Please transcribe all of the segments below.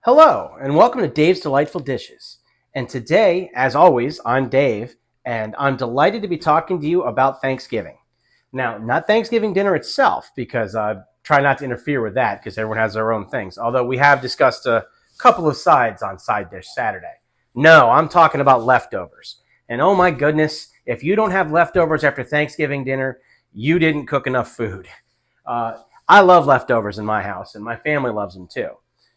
Hello, and welcome to Dave's Delightful Dishes. And today, as always, I'm Dave, and I'm delighted to be talking to you about Thanksgiving. Now, not Thanksgiving dinner itself, because I try not to interfere with that, because everyone has their own things, although we have discussed a couple of sides on Side Dish Saturday. No, I'm talking about leftovers. And oh my goodness, if you don't have leftovers after Thanksgiving dinner, you didn't cook enough food. I love leftovers in my house, and my family loves them too.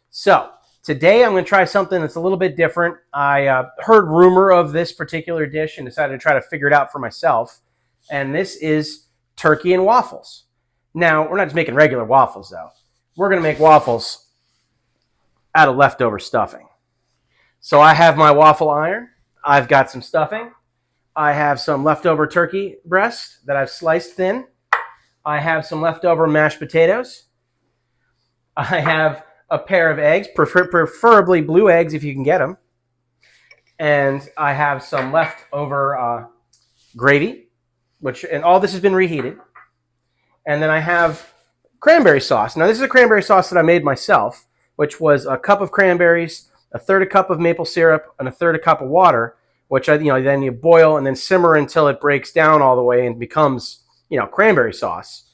So, today I'm going to try something that's a little bit different. I heard rumor of this particular dish and decided to try to figure it out for myself. And this is turkey and waffles. Now, we're not just making regular waffles, though. We're going to make waffles out of leftover stuffing. So I have my waffle iron. I've got some stuffing. I have some leftover turkey breast that I've sliced thin. I have some leftover mashed potatoes. I have a pair of eggs, preferably blue eggs if you can get them. And I have some leftover gravy, and all this has been reheated. And then I have cranberry sauce. Now, this is a cranberry sauce that I made myself, which was a cup of cranberries, a third a cup of maple syrup, and a third a cup of water, which then you boil and then simmer until it breaks down all the way and becomes, cranberry sauce.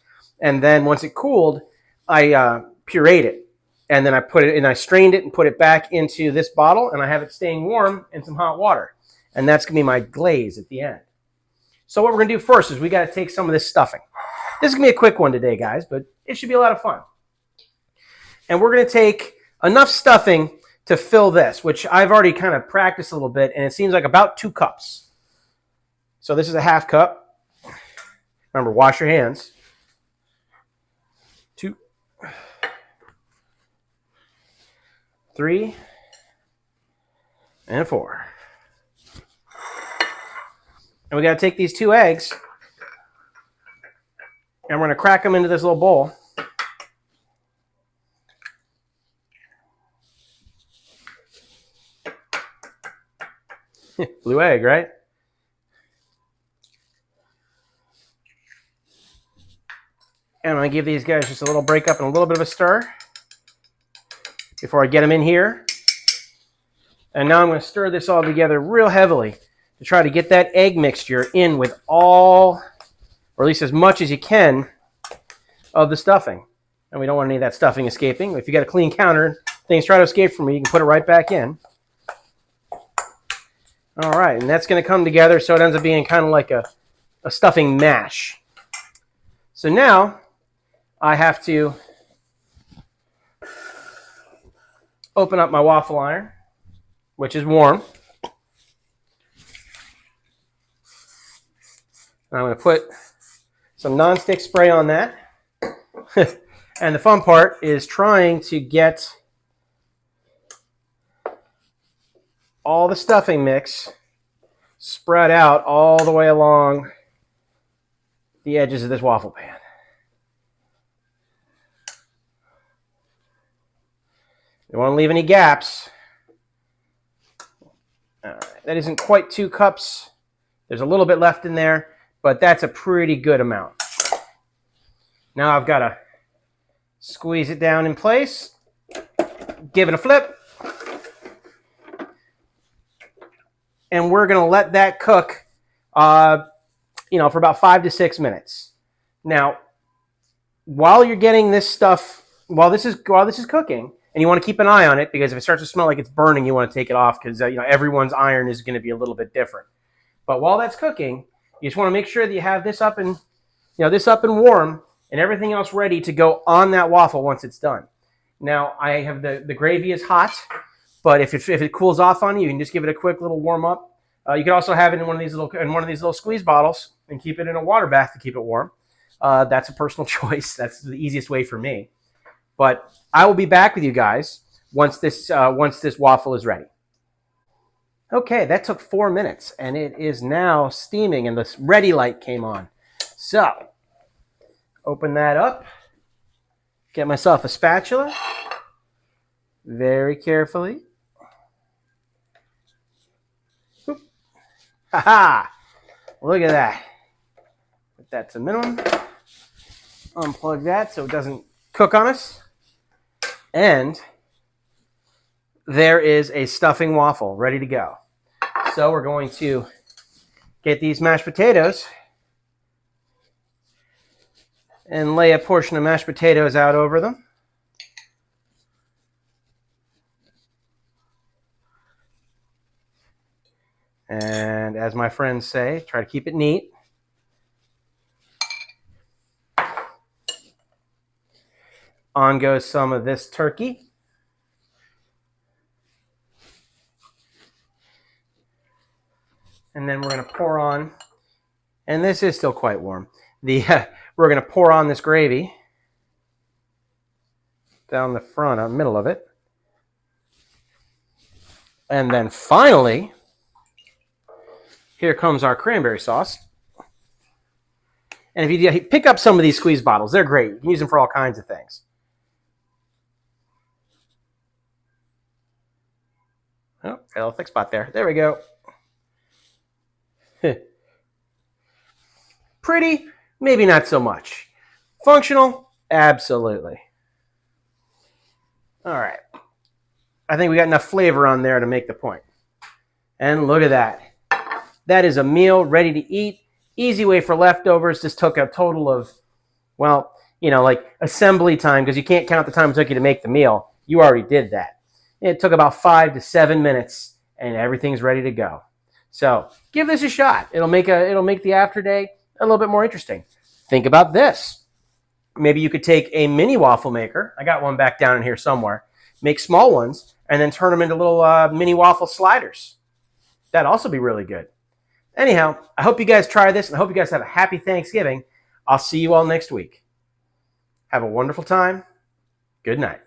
And then once it cooled, I pureed it. And then I strained it and put it back into this bottle, and I have it staying warm in some hot water. And that's going to be my glaze at the end. So what we're going to do first is we got to take some of this stuffing. This is going to be a quick one today, guys, but it should be a lot of fun. And we're going to take enough stuffing to fill this, which I've already kind of practiced a little bit, and it seems like about 2 cups. So this is a half cup. Remember, wash your hands. 2, 3, and 4. And we got to take these 2 eggs, and we're going to crack them into this little bowl. Blue egg, right? And I'm going to give these guys just a little break up and a little bit of a stir before I get them in here. And now I'm going to stir this all together real heavily to try to get that egg mixture in with all, or at least as much as you can, of the stuffing. And we don't want any of that stuffing escaping. If you got a clean counter, things try to escape from you, you can put it right back in. All right, and that's going to come together so it ends up being kind of like a stuffing mash. So now I have to open up my waffle iron, which is warm. I'm going to put some nonstick spray on that. And the fun part is trying to get all the stuffing mix spread out all the way along the edges of this waffle pan. You don't want to leave any gaps. All right, that isn't quite 2 cups. There's a little bit left in there, but that's a pretty good amount. Now I've got to squeeze it down in place, give it a flip, and we're going to let that cook, for about 5 to 6 minutes. Now, while you're getting this stuff, while this is cooking, and you want to keep an eye on it, because if it starts to smell like it's burning, you want to take it off, because everyone's iron is going to be a little bit different. But while that's cooking, you just want to make sure that you have this up and warm, and everything else ready to go on that waffle once it's done. Now, I have the gravy is hot, but if it cools off on you, you can just give it a quick little warm up. You can also have it in one of these little squeeze bottles and keep it in a water bath to keep it warm. That's a personal choice. That's the easiest way for me. But I will be back with you guys once this waffle is ready. Okay, that took 4 minutes, and it is now steaming, and the ready light came on. So, open that up. Get myself a spatula. Very carefully. Oop. Ha-ha! Look at that. Put that to minimum. Unplug that so it doesn't cook on us. And there is a stuffing waffle ready to go. So we're going to get these mashed potatoes and lay a portion of mashed potatoes out over them. And as my friends say, try to keep it neat. On goes some of this turkey. And then we're going to pour on, and this is still quite warm, we're going to pour on this gravy down the front, middle of it. And then finally, here comes our cranberry sauce. And if you pick up some of these squeeze bottles, they're great. You can use them for all kinds of things. Oh, got a little thick spot there. There we go. Pretty, maybe not so much. Functional, absolutely. All right. I think we got enough flavor on there to make the point. And look at that. That is a meal ready to eat. Easy way for leftovers. This took a total of, well, like assembly time, because you can't count the time it took you to make the meal. You already did that. It took about 5 to 7 minutes, and everything's ready to go. So give this a shot. It'll make the after day a little bit more interesting. Think about this. Maybe you could take a mini waffle maker. I got one back down in here somewhere. Make small ones and then turn them into little mini waffle sliders. That'd also be really good. Anyhow, I hope you guys try this, and I hope you guys have a happy Thanksgiving. I'll see you all next week. Have a wonderful time. Good night.